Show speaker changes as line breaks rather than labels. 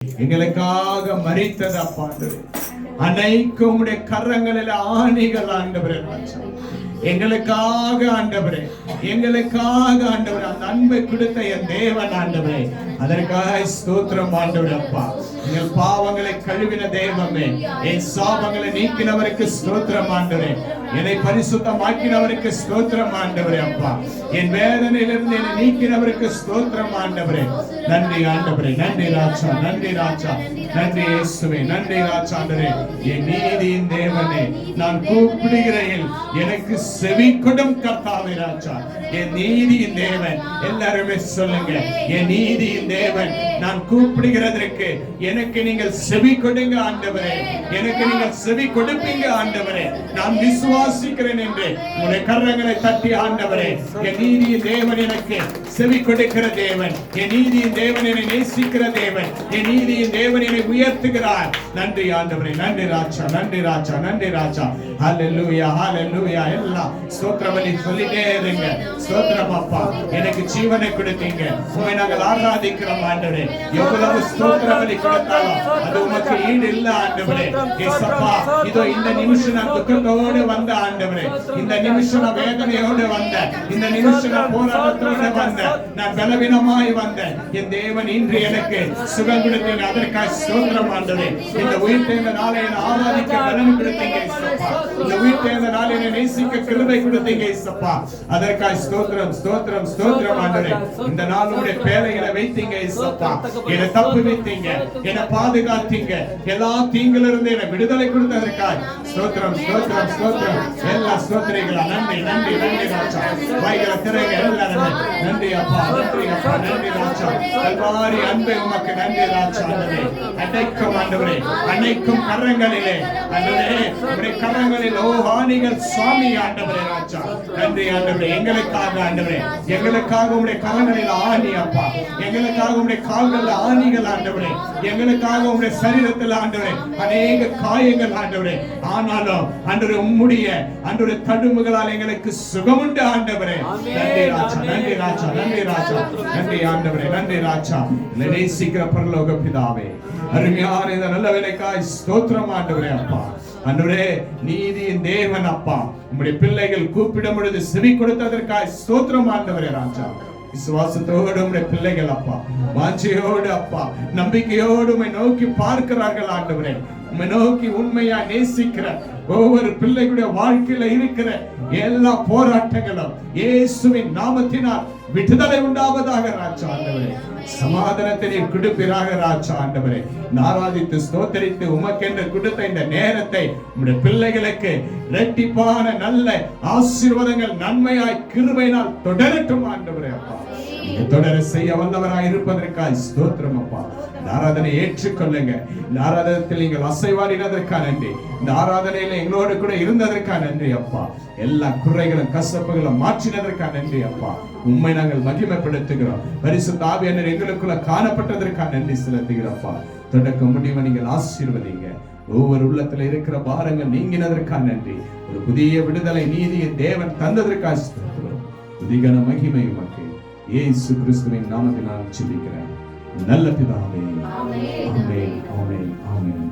எங்களுக்காக மரித்தது அப்பா. அனைக்கும் உடைய கரங்களில் ஆணிகள் ஆண்டவரே, எங்களுக்காக ஆண்டவரே, எங்களுக்காக ஆண்டவரே, அந்த அன்பை கொடுத்த என் தேவன் ஆண்டவரே, அதற்காக ஸ்தோத்திரம் ஆண்டவரே. அப்பா, எங்கள் பாவங்களை கழுவின தெய்வமே, என் சாபங்களை நீக்கினவருக்கு ஸ்தோத்திரம் ஆண்டவரே, என்னை பரிசுத்தமாக்கினவருக்கு ஸ்தோத்திரம் ஆண்டவரே. அப்பா, என் வேதனையிலிருந்து என்னை நீக்கினவருக்கு ஸ்தோத்திரம் ஆண்டவரே. நன்றி ஆண்டவரே, நன்றி ராஜா, நன்றி ராஜா, நன்றி இயேசுவே, நன்றி ராஜா ஆண்டவரே. என் நீதியின் தேவனே, நான் கூப்பிடுகிறேன், எனக்கு செவி கொடும் கர்த்தாவே ராஜா. என் நீதியின் தேவன், எல்லாருமே சொல்லுங்க, என் நீதியின் தேவன், நான் கூப்பிடுகிறதற்கு எனக்கு நீங்கள் செவி கொடுங்க ஆண்டவரே, எனக்கு நீங்கள் செவி கொடுப்பீங்க ஆண்டவரே. நான் விசுவாசிக்கிறேன் என்று உங்களுடைய கரங்களை தட்டி ஆண்டவரே, என் நீதியின் தேவன் எனக்கு செவி கொடுக்கிற தேவன், என் நீதியின் தேவன் என்னை நேசிக்கிற தேவன், என் நீதியின் தேவன் என்னை உயர்த்துகிறார். நன்றி ஆண்டவரே, நன்றி ராஜா, நன்றி ராஜா, நன்றி ராஜா. ஹல்லேலூயா, ஹல்லேலூயா. எல்லாம் ஸ்தோத்திரமணி சொல்லிட்டே இருங்க. ஸ்தோத்திரம் அப்பா, எனக்கு ஜீவனை கொடுத்தீங்க, உம்மை நாங்கள் ஆராதிக்கிறோம் ஆண்டவரே. எவ்வளவு ஸ்தோத்திரமணி கொடுத்தாலும் அது உமக்கு ஈடு இல்ல ஆண்டவரே. இயேசப்பா, இதோ இந்த நிமிஷம் நான் துக்கத்தோடு வந்த ஆண்டவரே, இந்த நிமிஷம் நான் வேதனையோடு வந்த, இந்த நிமிஷம் நான் போராட்டத்தோடு வந்த, நான் பலவீனமாய் வந்த என் தேவன் இன்று எனக்கு சுகம் கொடுத்தீங்க. அதற்காக ஸ்தோத்திரம் ஆண்டவரே. இந்த உயிர்த்தெழுந்த நாளை என்னை ஆராதிக்க பலன் கொடுத்தீங்க இயேசப்பா. இந்த உயிர்த்தெழுந்த நாளை என்னை நேசிக்க கிருபை கொடுத்தீங்க இயேசப்பா. அதற்காக ஸ்தோத்திரம், ஸ்தோத்திரம், ஸ்தோத்திரம் ஆண்டவரே. இந்த நாளுடைய பேழைகளை வைத்தீங்க இயேசப்பா, என்னை தப்பு வைத்தீங்க, என்னை பாதுகாத்தீங்க, எல்லா தீங்கிலிருந்து என்னை விடுதலை கொடுத்ததற்காக ஸ்தோத்திரம், ஸ்தோத்திரம், ஸ்தோத்திரம். எல்லா ஸ்தோத்திரங்களா நன்றி, நன்றி, நன்றி ராஜா. வாய்களை திரைங்க எல்லாரும் நன்றி அப்பா, நன்றி அப்பா, நன்றி ராஜா. கல்வாரி அன்பை உமக்கு நன்றி ராஜா. ஆண்டவரே, அனைக்கும் ஆண்டவரே, அனைக்கும் கரங்களிலே ஆண்டவரே, உம்முடைய கரங்களில் ஓஹானிகள் சுவாமி ஆண்டவரே ராஜா. நன்றி ஆண்டவரே, எங்களுக்காக ஆண்டவரே, எங்களுக்காக உம்முடைய கரங்களில் ஆணி அப்பா, எங்களுக்காக உம்முடைய கால்களில் ஆணிகள் ஆண்டவரே, எங்களுக்காக உம்முடைய சரீரத்தில் ஆண்டவரே அநேக காயங்கள் ஆண்டவரே. ஆனாலும் ஆண்டவரே, உம்முடைய ஆண்டவரே தடும்புகளால் எங்களுக்கு சுகமுண்டு ஆண்டவரே. நன்றி ராஜா, நன்றி ராஜா, நன்றி ராஜா, நன்றி ஆண்டவரே, நன்றி ராஜா. நேசிக்கிற பரலோக பிதாவே, அருமையான இந்த நல்ல வேலைக்காய் ஸ்தோத்திரம் ஆண்டவரே. அப்பா ஆண்டவரே, நீதியின் தேவன் அப்பா, உம்முடைய பிள்ளைகள் கூப்பிடும் பொழுது செவி கொடுத்ததற்காய் ஸ்தோத்திரம் ஆண்டவரே ராஜா. விசுவாசத்தோடு உம்முடைய பிள்ளைகள் அப்பா, வாஞ்சையோடு அப்பா, நம்பிக்கையோடு உம்மை நோக்கி பார்க்கிறார்கள் ஆண்டவரே. உம்மை நோக்கி உண்மையா நேசிக்கிற ஒவ்வொரு பிள்ளைகளுடைய வாழ்க்கையில இருக்கிற எல்லா போராட்டங்களும் இயேசுவின் நாமத்தினால் விடுதலை உண்டாவதாக ராஜா. ஆண்டவரே, சமாதானத்தை கொடுப்பீராக ராஜா. ஆண்டவரே, ஆராதித்து ஸ்தோத்தரித்து உமக்கென்று கொடுத்த இந்த நேரத்தை உம்முடைய பிள்ளைகளுக்கு இரட்டிப்பான நல்ல ஆசீர்வாதங்கள் நன்மையாய் கிருபையினால் தொடரட்டும் ஆண்டவரே. அப்பா, தொடர செய்ய வல்லவராய் இருப்பதற்காக ஸ்தோத்திரம் அப்பா. இந்த ஆராதனை ஏற்றுக்கொள்ளுங்க. இந்த ஆராதனத்தில் நீங்கள் அசைவாடினதற்காக நன்றி. இந்த ஆராதனையில எங்களோடு கூட இருந்ததற்காக நன்றி அப்பா. எல்லா குறைகளும் கசப்புகளும் மாற்றினதற்காக நன்றி அப்பா. உண்மை நாங்கள் மகிமைப்படுத்துகிறோம். பரிசுத்த ஆவியானவர் எங்களுக்குள்ள காணப்பட்டதற்காக நன்றி செலுத்துகிறப்பா. தொடக்க முடிவை நீங்கள் ஆசீர்வதிங்க. ஒவ்வொரு உள்ளத்துல இருக்கிற பாரங்கள் நீங்கினதற்காக நன்றி. ஒரு புதிய விடுதலை நீதியை தேவன் தந்ததற்காக ஸ்தோத்திரம். துதிகன மகிமை உமக்கு இயேசு கிறிஸ்துவின் நாமத்தினால் ஜெபிக்கிறேன் நல்ல பிதாவே. ஆமென், ஆமென், ஆமென்.